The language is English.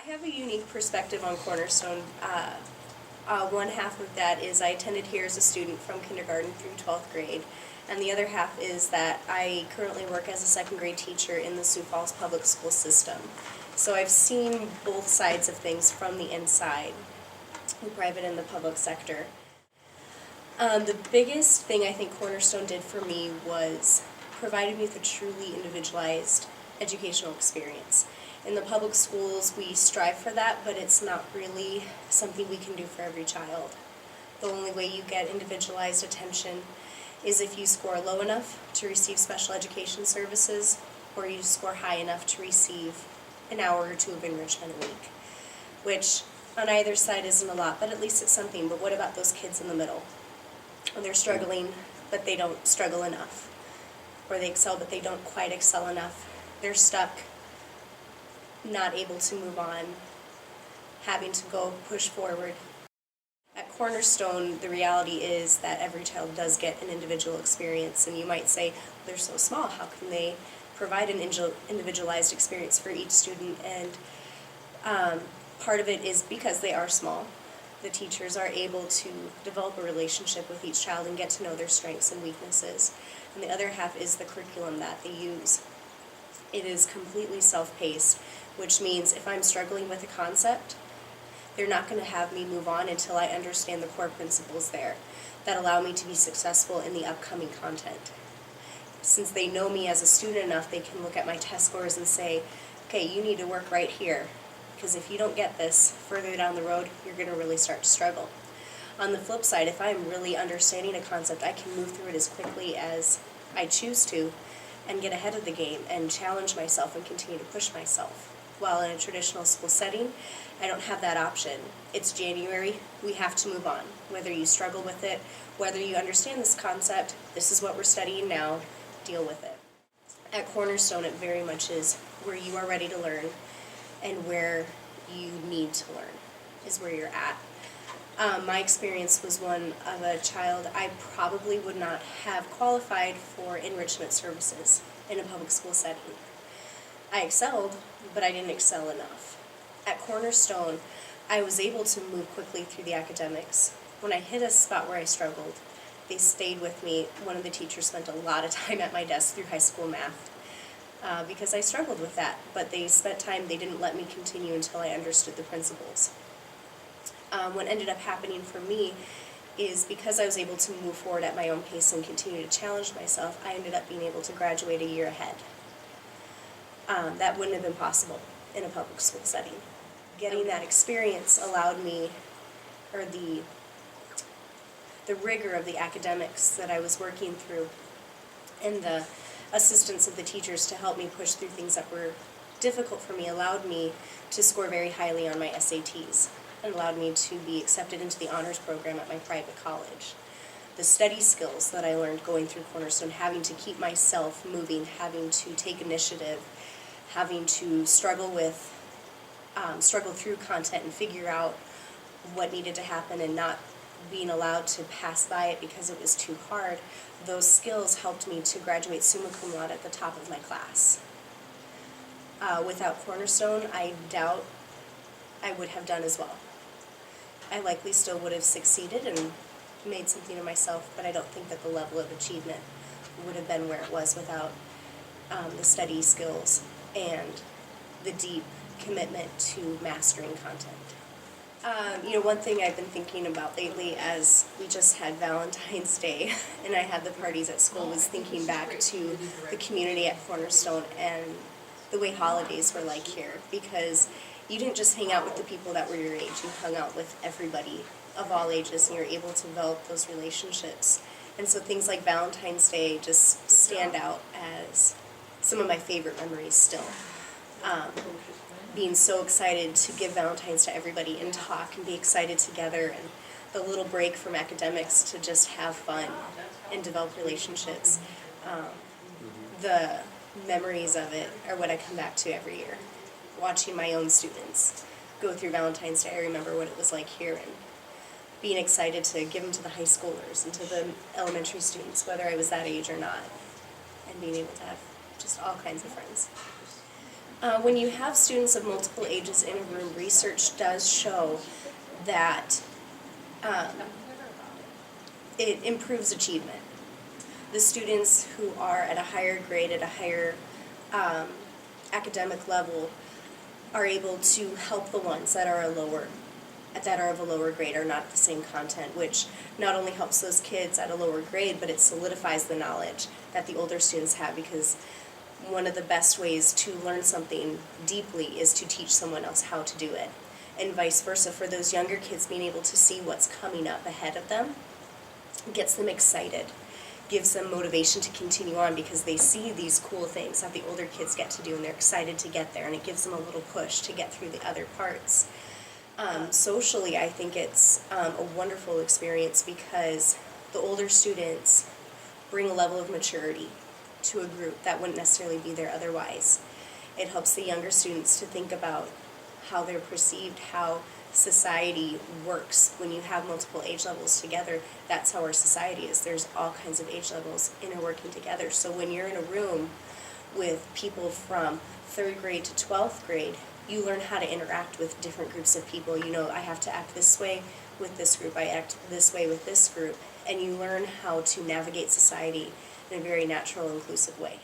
I have a unique perspective on Cornerstone. One half of that is I attended here as a student from kindergarten through 12th grade, and the other half is that I currently work as a second grade teacher in the Sioux Falls public school system. So I've seen both sides of things from the inside, the private and the public sector. The biggest thing I think Cornerstone did for me was provided me with a truly individualized educational experience. In the public schools, we strive for that, but it's not really something we can do for every child. The only way you get individualized attention is if you score low enough to receive special education services, or you score high enough to receive an hour or two of enrichment a week, which on either side isn't a lot, but at least it's something. But what about those kids in the middle? When they're struggling, but they don't struggle enough, or they excel, but they don't quite excel enough. They're stuck, not able to move on, having to go push forward. At Cornerstone, the reality is that every child does get an individual experience, and you might say, they're so small, how can they provide an individualized experience for each student? And part of it is because they are small. The teachers are able to develop a relationship with each child and get to know their strengths and weaknesses. And the other half is the curriculum that they use. It is completely self-paced, which means if I'm struggling with a concept, they're not going to have me move on until I understand the core principles there that allow me to be successful in the upcoming content. Since they know me as a student enough, they can look at my test scores and say, okay, you need to work right here, because if you don't get this further down the road, you're going to really start to struggle. On the flip side, if I'm really understanding a concept, I can move through it as quickly as I choose to and get ahead of the game and challenge myself and continue to push myself. While in a traditional school setting, I don't have that option. It's January, we have to move on. Whether you struggle with it, whether you understand this concept, this is what we're studying now, deal with it. At Cornerstone, it very much is where you are ready to learn and where you need to learn is where you're at. My experience was one of a child I probably would not have qualified for enrichment services in a public school setting. I excelled, but I didn't excel enough. At Cornerstone, I was able to move quickly through the academics. When I hit a spot where I struggled, they stayed with me. One of the teachers spent a lot of time at my desk through high school math because I struggled with that, but they spent time, they didn't let me continue until I understood the principles. What ended up happening for me is because I was able to move forward at my own pace and continue to challenge myself, I ended up being able to graduate a year ahead. That wouldn't have been possible in a public school setting. Getting that experience allowed me, or the rigor of the academics that I was working through and the assistance of the teachers to help me push through things that were difficult for me allowed me to score very highly on my SATs and allowed me to be accepted into the honors program at my private college. The study skills that I learned going through Cornerstone, having to keep myself moving, having to take initiative, having to struggle through content and figure out what needed to happen and not being allowed to pass by it because it was too hard, those skills helped me to graduate summa cum laude at the top of my class. Without Cornerstone, I doubt I would have done as well. I likely still would have succeeded and made something of myself, but I don't think that the level of achievement would have been where it was without the study skills and the deep commitment to mastering content. One thing I've been thinking about lately, as we just had Valentine's Day and I had the parties at school, was thinking back to the community at Cornerstone and the way holidays were like here, because you didn't just hang out with the people that were your age, you hung out with everybody of all ages and you're able to develop those relationships. And so things like Valentine's Day just stand out as some of my favorite memories still. Being so excited to give Valentine's to everybody and talk and be excited together, and the little break from academics to just have fun and develop relationships. The memories of it are what I come back to every year. Watching my own students go through Valentine's Day, I remember what it was like here, and being excited to give them to the high schoolers and to the elementary students, whether I was that age or not, and being able to have just all kinds of friends. When you have students of multiple ages in a room, research does show that it improves achievement. The students who are at a higher grade, at a higher academic level, are able to help the ones that are of a lower grade, or not the same content, which not only helps those kids at a lower grade, but it solidifies the knowledge that the older students have, because one of the best ways to learn something deeply is to teach someone else how to do it, and vice versa. For those younger kids, being able to see what's coming up ahead of them gets them excited, gives them motivation to continue on, because they see these cool things that the older kids get to do and they're excited to get there, and it gives them a little push to get through the other parts. Socially, I think it's a wonderful experience, because the older students bring a level of maturity to a group that wouldn't necessarily be there otherwise. It helps the younger students to think about how they're perceived, how society works. When you have multiple age levels together, that's how our society is. There's all kinds of age levels interworking together. So when you're in a room with people from 3rd grade to 12th grade, you learn how to interact with different groups of people. You know, I have to act this way with this group, I act this way with this group, and you learn how to navigate society in a very natural, inclusive way.